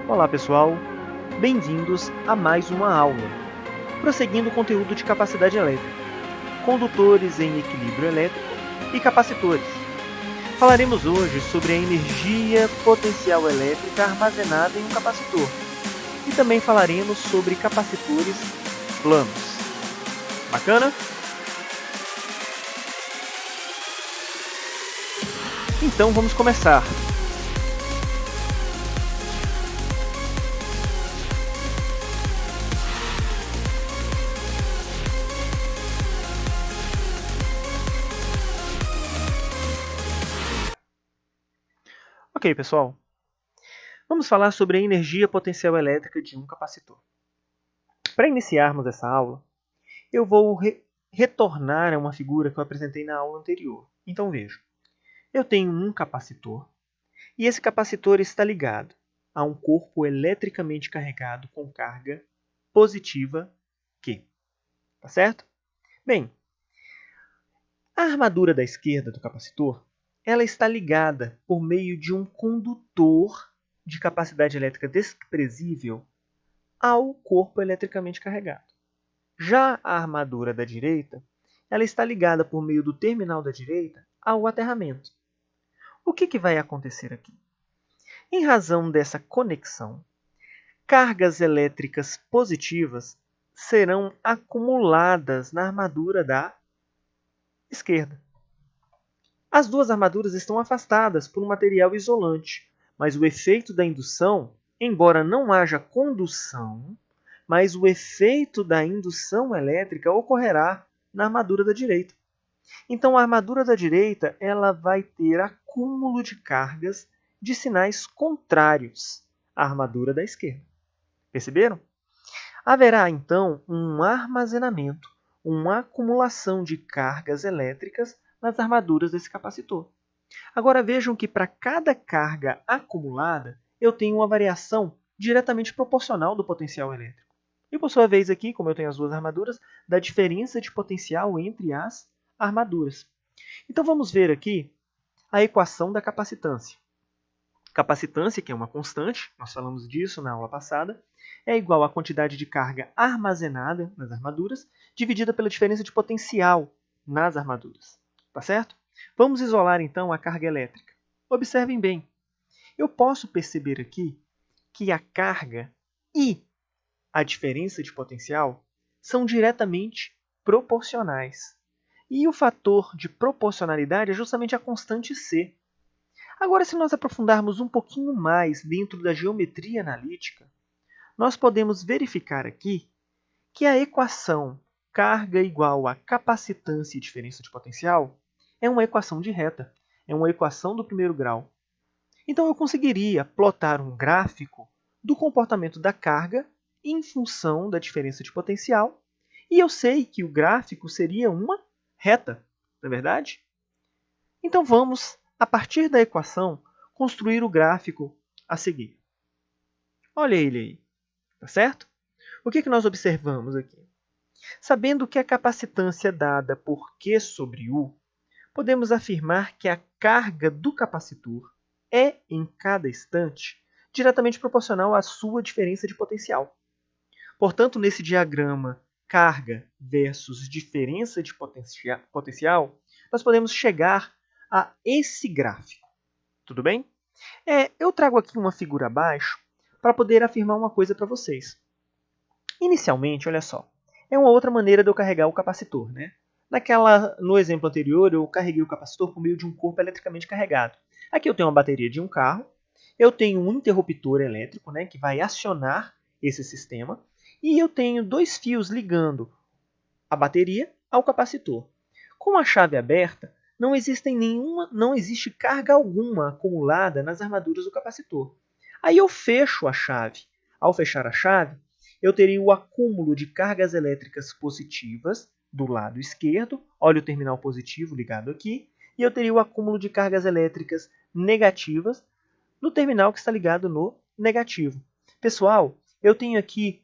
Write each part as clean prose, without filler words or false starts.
Olá pessoal, bem-vindos a mais uma aula, prosseguindo o conteúdo de capacidade elétrica, condutores em equilíbrio elétrico e capacitores. Falaremos hoje sobre a energia potencial elétrica armazenada em um capacitor e também falaremos sobre capacitores planos. Bacana? Então vamos começar. Ok, pessoal. Vamos falar sobre a energia potencial elétrica de um capacitor. Para iniciarmos essa aula, eu vou retornar a uma figura que eu apresentei na aula anterior. Então veja, eu tenho um capacitor e esse capacitor está ligado a um corpo eletricamente carregado com carga positiva Q. Tá certo? Bem, a armadura da esquerda do capacitor ela está ligada por meio de um condutor de capacidade elétrica desprezível ao corpo eletricamente carregado. Já a armadura da direita ela está ligada por meio do terminal da direita ao aterramento. O que vai acontecer aqui? Em razão dessa conexão, cargas elétricas positivas serão acumuladas na armadura da esquerda. As duas armaduras estão afastadas por um material isolante, mas o efeito da indução, embora não haja condução, mas o efeito da indução elétrica ocorrerá na armadura da direita. Então, a armadura da direita ela vai ter acúmulo de cargas de sinais contrários à armadura da esquerda. Perceberam? Haverá, então, um armazenamento, uma acumulação de cargas elétricas nas armaduras desse capacitor. Agora vejam que para cada carga acumulada, eu tenho uma variação diretamente proporcional do potencial elétrico. E por sua vez aqui, como eu tenho as duas armaduras, da diferença de potencial entre as armaduras. Então vamos ver aqui a equação da capacitância. Capacitância, que é uma constante, nós falamos disso na aula passada, é igual à quantidade de carga armazenada nas armaduras, dividida pela diferença de potencial nas armaduras. Tá certo? Vamos isolar então a carga elétrica. Observem bem, eu posso perceber aqui que a carga e a diferença de potencial são diretamente proporcionais. E o fator de proporcionalidade é justamente a constante C. Agora, se nós aprofundarmos um pouquinho mais dentro da geometria analítica, nós podemos verificar aqui que a equação carga igual a capacitância e diferença de potencial é uma equação de reta, é uma equação do primeiro grau. Então, eu conseguiria plotar um gráfico do comportamento da carga em função da diferença de potencial, e eu sei que o gráfico seria uma reta, não é verdade? Então, vamos, a partir da equação, construir o gráfico a seguir. Olha ele aí, tá certo? O que nós observamos aqui? Sabendo que a capacitância é dada por Q sobre U, podemos afirmar que a carga do capacitor é, em cada instante, diretamente proporcional à sua diferença de potencial. Portanto, nesse diagrama carga versus diferença de potencial, nós podemos chegar a esse gráfico. Tudo bem? Eu trago aqui uma figura abaixo para poder afirmar uma coisa para vocês. Inicialmente, olha só, é uma outra maneira de eu carregar o capacitor, né? No exemplo anterior, eu carreguei o capacitor por meio de um corpo eletricamente carregado. Aqui eu tenho uma bateria de um carro, eu tenho um interruptor elétrico, né, que vai acionar esse sistema, e eu tenho dois fios ligando a bateria ao capacitor. Com a chave aberta, não existe carga alguma acumulada nas armaduras do capacitor. Aí eu fecho a chave. Ao fechar a chave, eu teria o acúmulo de cargas elétricas positivas do lado esquerdo, olha o terminal positivo ligado aqui, e eu teria o acúmulo de cargas elétricas negativas no terminal que está ligado no negativo. Pessoal, eu tenho aqui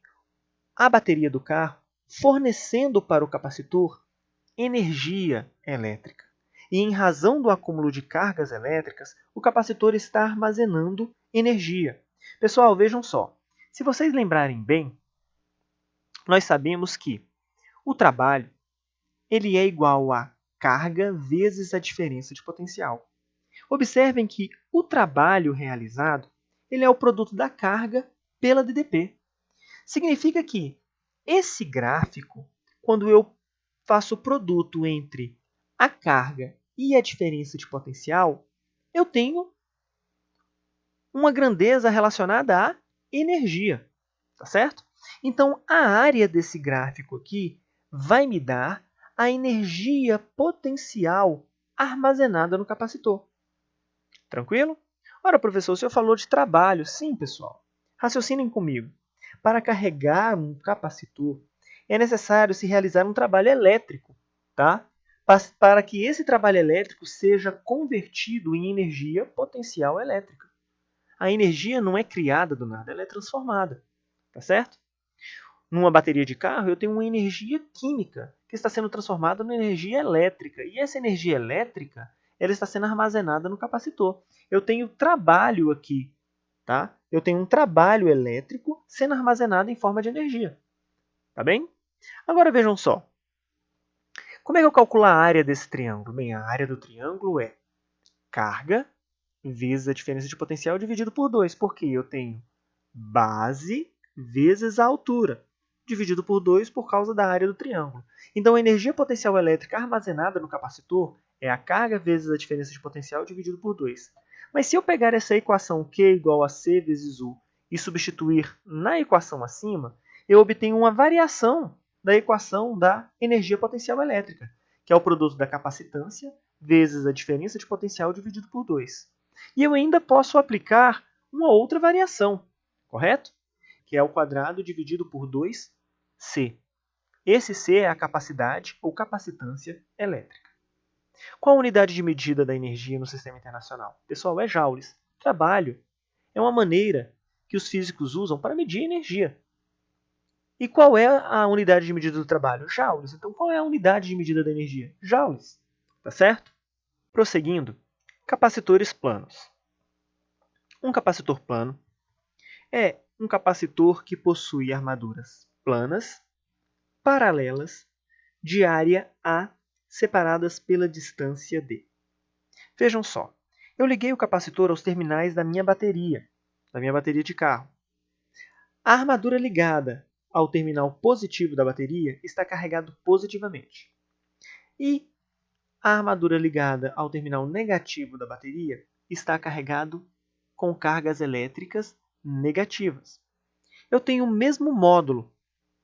a bateria do carro fornecendo para o capacitor energia elétrica. E em razão do acúmulo de cargas elétricas, o capacitor está armazenando energia. Pessoal, vejam só. Se vocês lembrarem bem, nós sabemos que o trabalho ele é igual a carga vezes a diferença de potencial. Observem que o trabalho realizado ele é o produto da carga pela DDP. Significa que esse gráfico, quando eu faço o produto entre a carga e a diferença de potencial, eu tenho uma grandeza relacionada à energia, tá certo? Então, a área desse gráfico aqui vai me dar a energia potencial armazenada no capacitor. Tranquilo? Ora, professor, o senhor falou de trabalho. Sim, pessoal. Raciocinem comigo. Para carregar um capacitor, é necessário se realizar um trabalho elétrico, tá? Para que esse trabalho elétrico seja convertido em energia potencial elétrica. A energia não é criada do nada, ela é transformada, tá certo? Numa bateria de carro, eu tenho uma energia química que está sendo transformada em energia elétrica. E essa energia elétrica ela está sendo armazenada no capacitor. Eu tenho trabalho aqui, tá? Eu tenho um trabalho elétrico sendo armazenado em forma de energia. Tá bem? Agora vejam só. Como é que eu calculo a área desse triângulo? Bem, a área do triângulo é carga vezes a diferença de potencial dividido por 2, porque eu tenho base vezes a altura, dividido por 2 por causa da área do triângulo. Então, a energia potencial elétrica armazenada no capacitor é a carga vezes a diferença de potencial dividido por 2. Mas se eu pegar essa equação Q igual a C vezes U e substituir na equação acima, eu obtenho uma variação da equação da energia potencial elétrica, que é o produto da capacitância vezes a diferença de potencial dividido por 2. E eu ainda posso aplicar uma outra variação, correto? Que é o quadrado dividido por 2C. Esse C é a capacidade ou capacitância elétrica. Qual a unidade de medida da energia no sistema internacional? Pessoal, é joules. Trabalho é uma maneira que os físicos usam para medir energia. E qual é a unidade de medida do trabalho? Joules. Então, qual é a unidade de medida da energia? Joules. Tá certo? Prosseguindo, capacitores planos. Um capacitor plano é um capacitor que possui armaduras planas, paralelas, de área A, separadas pela distância D. Vejam só, eu liguei o capacitor aos terminais da minha bateria de carro. A armadura ligada ao terminal positivo da bateria está carregado positivamente. E a armadura ligada ao terminal negativo da bateria está carregado com cargas elétricas negativas. Eu tenho o mesmo módulo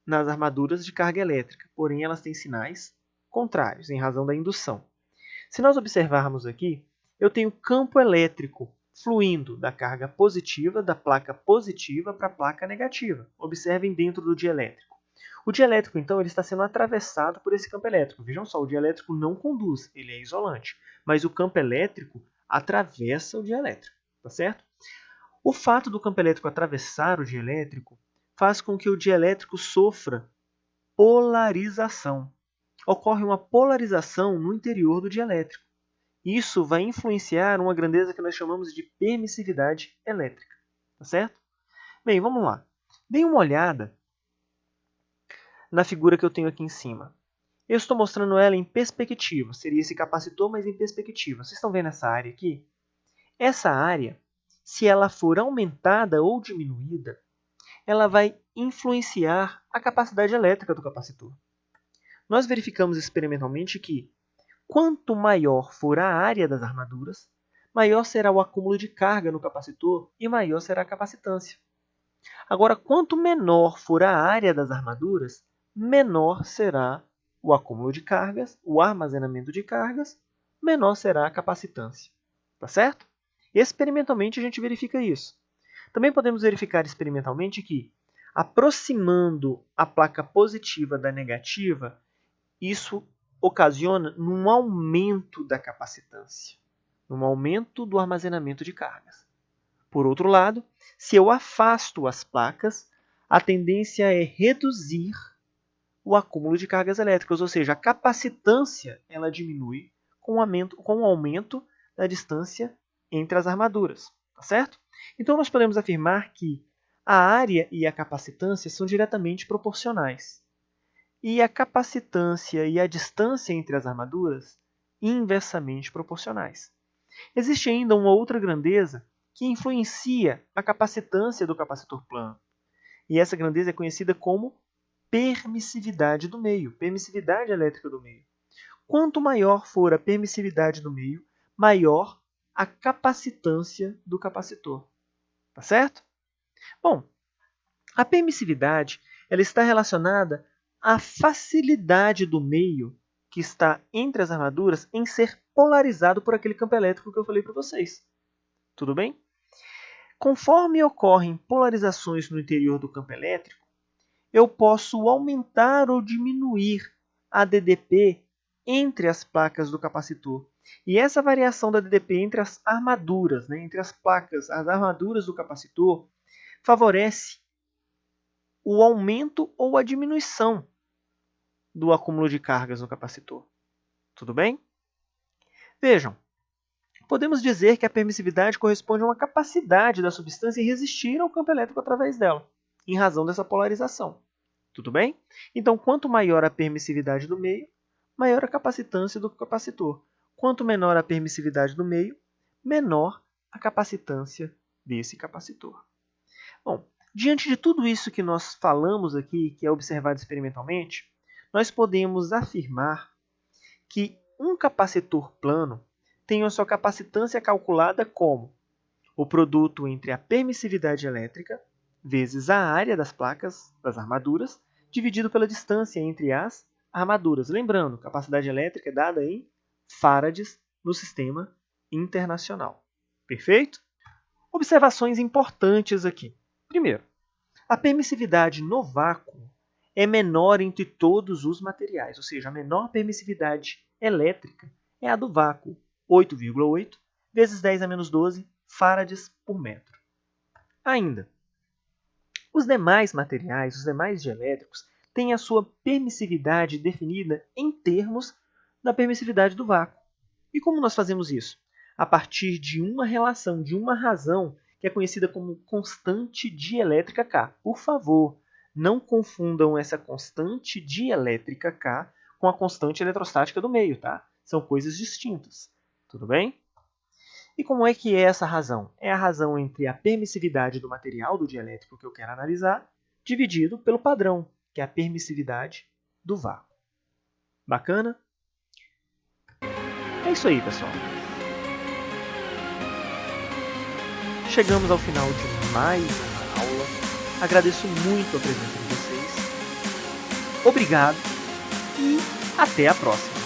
nas armaduras de carga elétrica, porém elas têm sinais contrários, em razão da indução. Se nós observarmos aqui, eu tenho campo elétrico fluindo da carga positiva, da placa positiva para a placa negativa. Observem dentro do dielétrico. O dielétrico, então, ele está sendo atravessado por esse campo elétrico. Vejam só, o dielétrico não conduz, ele é isolante. Mas o campo elétrico atravessa o dielétrico, tá certo? O fato do campo elétrico atravessar o dielétrico faz com que o dielétrico sofra polarização. Ocorre uma polarização no interior do dielétrico. Isso vai influenciar uma grandeza que nós chamamos de permissividade elétrica. Tá certo? Bem, vamos lá. Deem uma olhada na figura que eu tenho aqui em cima. Eu estou mostrando ela em perspectiva. Seria esse capacitor, mas em perspectiva. Vocês estão vendo essa área aqui? Essa área, se ela for aumentada ou diminuída, ela vai influenciar a capacidade elétrica do capacitor. Nós verificamos experimentalmente que, quanto maior for a área das armaduras, maior será o acúmulo de carga no capacitor e maior será a capacitância. Agora, quanto menor for a área das armaduras, menor será o acúmulo de cargas, o armazenamento de cargas, menor será a capacitância. Tá certo? Experimentalmente a gente verifica isso. Também podemos verificar experimentalmente que, aproximando a placa positiva da negativa, isso ocasiona um aumento da capacitância, um aumento do armazenamento de cargas. Por outro lado, se eu afasto as placas, a tendência é reduzir o acúmulo de cargas elétricas, ou seja, a capacitância ela diminui com o aumento da distância entre as armaduras, tá certo? Então, nós podemos afirmar que a área e a capacitância são diretamente proporcionais. E a capacitância e a distância entre as armaduras inversamente proporcionais. Existe ainda uma outra grandeza que influencia a capacitância do capacitor plano. E essa grandeza é conhecida como permissividade do meio, permissividade elétrica do meio. Quanto maior for a permissividade do meio, maior a capacitância do capacitor. Tá certo? Bom, a permissividade ela está relacionada à facilidade do meio que está entre as armaduras em ser polarizado por aquele campo elétrico que eu falei para vocês. Tudo bem? Conforme ocorrem polarizações no interior do campo elétrico, eu posso aumentar ou diminuir a DDP entre as placas do capacitor. E essa variação da DDP entre as armaduras, entre as placas, as armaduras do capacitor, favorece o aumento ou a diminuição do acúmulo de cargas no capacitor. Tudo bem? Vejam, podemos dizer que a permissividade corresponde a uma capacidade da substância em resistir ao campo elétrico através dela, em razão dessa polarização. Tudo bem? Então, quanto maior a permissividade do meio, maior a capacitância do capacitor. Quanto menor a permissividade do meio, menor a capacitância desse capacitor. Bom, diante de tudo isso que nós falamos aqui, que é observado experimentalmente, nós podemos afirmar que um capacitor plano tem a sua capacitância calculada como o produto entre a permissividade elétrica vezes a área das placas, das armaduras, dividido pela distância entre as armaduras. Lembrando, capacidade elétrica é dada em farads no sistema internacional. Perfeito? Observações importantes aqui. Primeiro, a permissividade no vácuo é menor entre todos os materiais, ou seja, a menor permissividade elétrica é a do vácuo, 8,8 vezes 10 a menos 12 farads por metro. Ainda, os demais materiais, os demais dielétricos, têm a sua permissividade definida em termos da permissividade do vácuo. E como nós fazemos isso? A partir de uma relação, de uma razão, que é conhecida como constante dielétrica K. Por favor, não confundam essa constante dielétrica K com a constante eletrostática do meio, tá? São coisas distintas. Tudo bem? E como é que é essa razão? É a razão entre a permissividade do material do dielétrico que eu quero analisar, dividido pelo padrão, que é a permissividade do vácuo. Bacana? É isso aí, pessoal. Chegamos ao final de mais uma aula. Agradeço muito a presença de vocês. Obrigado e até a próxima.